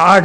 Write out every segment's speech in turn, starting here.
8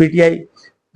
PTI,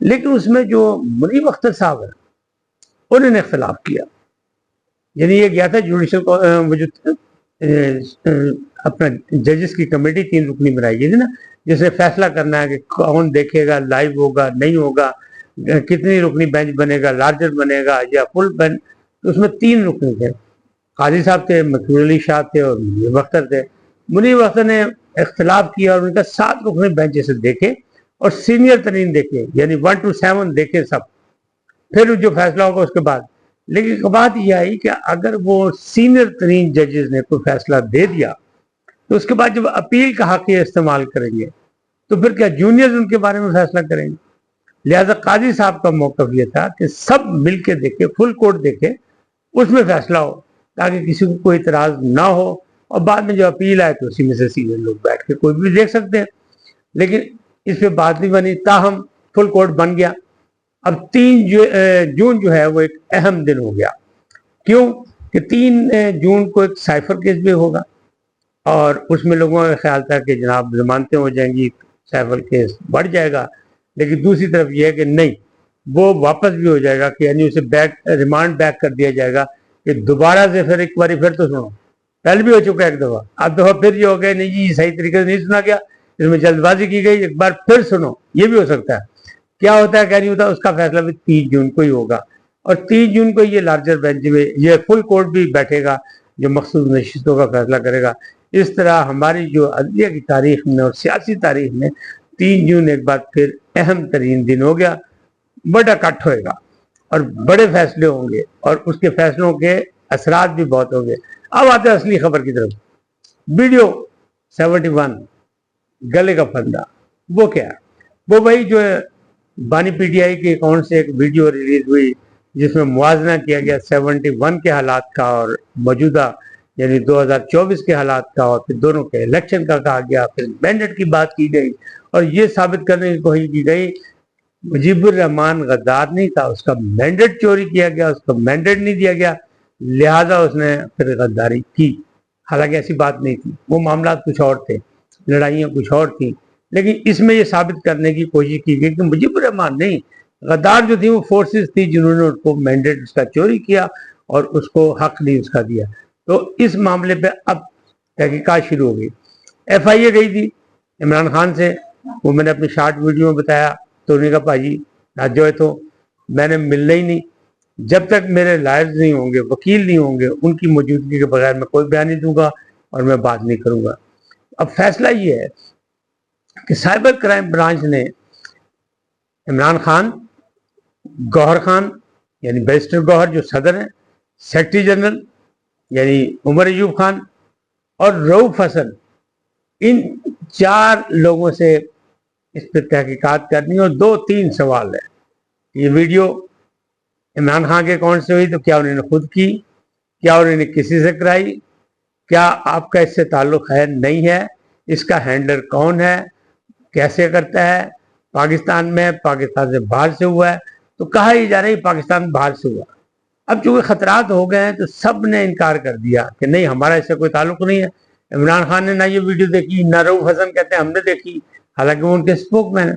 لیکن اس میں جو منیب اختر صاحب ہیں انہوں نے اختلاف کیا. یعنی یہ گیا تھا جوڈیشل اپنا ججز کی کمیٹی 3 رکنی بنائی گئی تھی نا, جس نے فیصلہ کرنا ہے کہ کون دیکھے گا, لائیو ہوگا نہیں ہوگا, کتنی رکنی بینچ بنے گا, لارجر بنے گا یا فل بینچ. تو اس میں 3 رکنی تھے, قاضی صاحب تھے, مقبول علی شاہ تھے اور منیب اختر تھے. منیب اختر نے اختلاف کیا اور ان کا 7 رکنی بینچ سے دیکھے اور سینئر ترین دیکھے, یعنی 1 to 7 دیکھے سب, پھر جو فیصلہ ہوگا اس کے بعد. لیکن بات یہ آئی کہ اگر وہ سینئر ترین ججز نے کوئی فیصلہ دے دیا تو اس کے بعد جب اپیل کا حق یہ استعمال کریں گے تو پھر کیا جونیئرز ان کے بارے میں فیصلہ کریں گے؟ لہذا قاضی صاحب کا موقف یہ تھا کہ سب مل کے دیکھے, فل کورٹ دیکھے, اس میں فیصلہ ہو تاکہ کسی کو کوئی اعتراض نہ ہو, اور بعد میں جو اپیل آئے تو اسی میں سے سینئر لوگ بیٹھ کے کوئی بھی دیکھ سکتے ہیں. لیکن اس پہ بات نہیں بنی, تاہم فل کورٹ بن گیا. اب 3 جون جو ہے وہ ایک اہم دن ہو گیا. کیوں کہ 3 جون کو ایک سائفر کیس بھی ہوگا, اور اس میں لوگوں کا خیال تھا کہ جناب ضمانتیں ہو جائیں گی, سائفر کیس بڑھ جائے گا. لیکن دوسری طرف یہ ہے کہ نہیں, وہ واپس بھی ہو جائے گا کہ یعنی اسے ریمانڈ بیک کر دیا جائے گا کہ دوبارہ سے پھر ایک باری پھر تو سنو, پہلے بھی ہو چکا ہے ایک دفعہ, اب دفعہ پھر یہ ہو گیا نہیں جی صحیح طریقے سے نہیں سنا گیا, اس میں جلد بازی کی گئی, ایک بار پھر سنو. یہ بھی ہو سکتا ہے. کیا ہوتا ہے کیا نہیں ہوتا, اس کا فیصلہ بھی 30 جون کو ہی ہوگا. اور 30 جون کو یہ لارجر بینچ میں یہ فل کورٹ بھی بیٹھے گا جو مخصوص نشستوں کا فیصلہ کرے گا. اس طرح ہماری جو عدلیہ کی تاریخ میں اور سیاسی تاریخ میں 3 جون ایک بار پھر اہم ترین دن ہو گیا. بڑا کٹ ہوئے گا اور بڑے فیصلے ہوں گے اور اس کے فیصلوں کے اثرات بھی بہت ہوں گے. اب آتے ہیں اصلی خبر کی طرف. ویڈیو 71 گلے کا پھندا, وہ کیا ہے؟ وہ بھائی جو ہے بانی پی ٹی آئی کے اکاؤنٹ سے ایک ویڈیو ریلیز ہوئی جس میں موازنہ کیا گیا 71 کے حالات کا اور موجودہ یعنی 2024 کے حالات کا, اور پھر دونوں کے الیکشن کا کہا گیا. پھر مینڈیٹ کی بات کی گئی اور یہ ثابت کرنے کی کوشش کی گئی مجیب الرحمان غدار نہیں تھا, اس کا مینڈیٹ چوری کیا گیا, اس کو مینڈیٹ نہیں دیا گیا, لہذا اس نے پھر غداری کی. حالانکہ ایسی بات نہیں تھی, وہ معاملات کچھ اور تھے, لڑائیاں کچھ اور تھیں. لیکن اس میں یہ ثابت کرنے کی کوشش کی گئی کہ مجیب الرحمان نہیں, غدار جو تھی وہ فورسز تھی جنہوں نے اس کو مینڈیٹ اس کا چوری کیا اور اس کو حق نہیں اس کا دیا. تو اس معاملے پہ اب تحقیقات شروع ہو گئی. ایف آئی اے گئی تھی عمران خان سے, وہ میں نے اپنی شارٹ ویڈیو میں بتایا, تو انہوں نے کہا بھائی آج جو ہے تو میں نے ملنا ہی نہیں, جب تک میرے لائرز نہیں ہوں گے, وکیل نہیں ہوں گے, ان کی موجودگی کے بغیر میں کوئی بیان نہیں دوں گا اور میں بات نہیں کروں گا. اب فیصلہ یہ ہے کہ سائبر کرائم برانچ نے عمران خان, گوہر خان یعنی بیرسٹر گوہر جو صدر ہیں, سیکرٹری جنرل یعنی عمر ایوب خان اور رؤوف حسن, ان 4 لوگوں سے اس پہ تحقیقات کرنی. اور 2-3 سوال ہے. یہ ویڈیو عمران خان کے اکاؤنٹ سے ہوئی تو کیا انہوں نے خود کی, کیا انہوں نے کسی سے کرائی, کیا آپ کا اس سے تعلق ہے نہیں ہے, اس کا ہینڈلر کون ہے, کیسے کرتا ہے, پاکستان میں, پاکستان سے باہر سے ہوا ہے. تو کہا یہ جا رہا ہے پاکستان باہر سے ہوا. اب چونکہ خطرات ہو گئے ہیں تو سب نے انکار کر دیا کہ نہیں ہمارا اس سے کوئی تعلق نہیں ہے. عمران خان نے نہ یہ ویڈیو دیکھی, نہ رؤوف حسن کہتے ہیں ہم نے دیکھی, حالانکہ وہ ان کے اسپوک مین ہیں.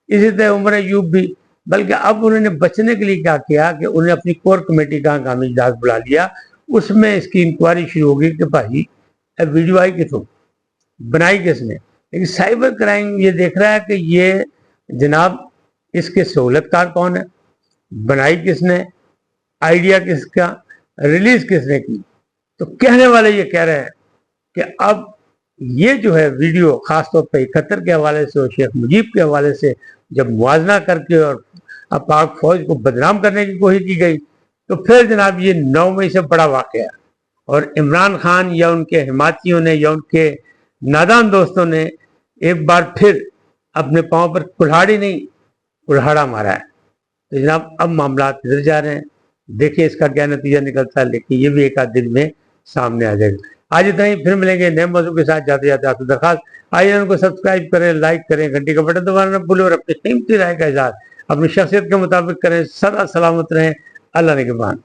اسی طرح عمر ایوب بھی. بلکہ اب انہوں نے بچنے کے لیے کیا کیا کہ انہوں نے اپنی کور کمیٹی کا ہنگامی اجلاس بلا لیا, اس میں اس کی انکوائری شروع ہوگی کہ بھائی ویڈیو آئی کتوں, بنائی کس نے. لیکن سائبر کرائم یہ دیکھ رہا ہے کہ یہ جناب اس کے سہولت کار کون ہے, بنائی کس نے, آئیڈیا کس کا, ریلیز کس نے کی. تو کہنے والے یہ کہہ رہے ہیں کہ اب یہ جو ہے ویڈیو خاص طور پہ 71 کے حوالے سے اور شیخ مجیب کے حوالے سے جب موازنہ کر کے اور پاک فوج کو بدنام کرنے کی کوشش کی گئی تو پھر جناب یہ 9 مئی سے بڑا واقعہ ہے. اور عمران خان یا ان کے حمایتیوں نے یا ان کے نادان دوستوں نے ایک بار پھر اپنے پاؤں پر کلہاڑی نہیں کلہاڑا مارا ہے. تو جناب اب معاملات ادھر جا رہے ہیں, دیکھیں اس کا کیا نتیجہ نکلتا ہے. لیکن یہ بھی ایک آدھ دن میں سامنے آ جائے گا. آج اتنا ہی, پھر ملیں گے نئے موضوع کے ساتھ. جاتے جاتے آپ سے درخواست, آئیے ان کو سبسکرائب کریں, لائک کریں, گھنٹی کا بٹن دبانا نہ بھولیں اور اپنی قیمتی رائے کا اظہار اپنی شخصیت کے مطابق کریں. سدا سلامت رہیں. اللہ نگہبان.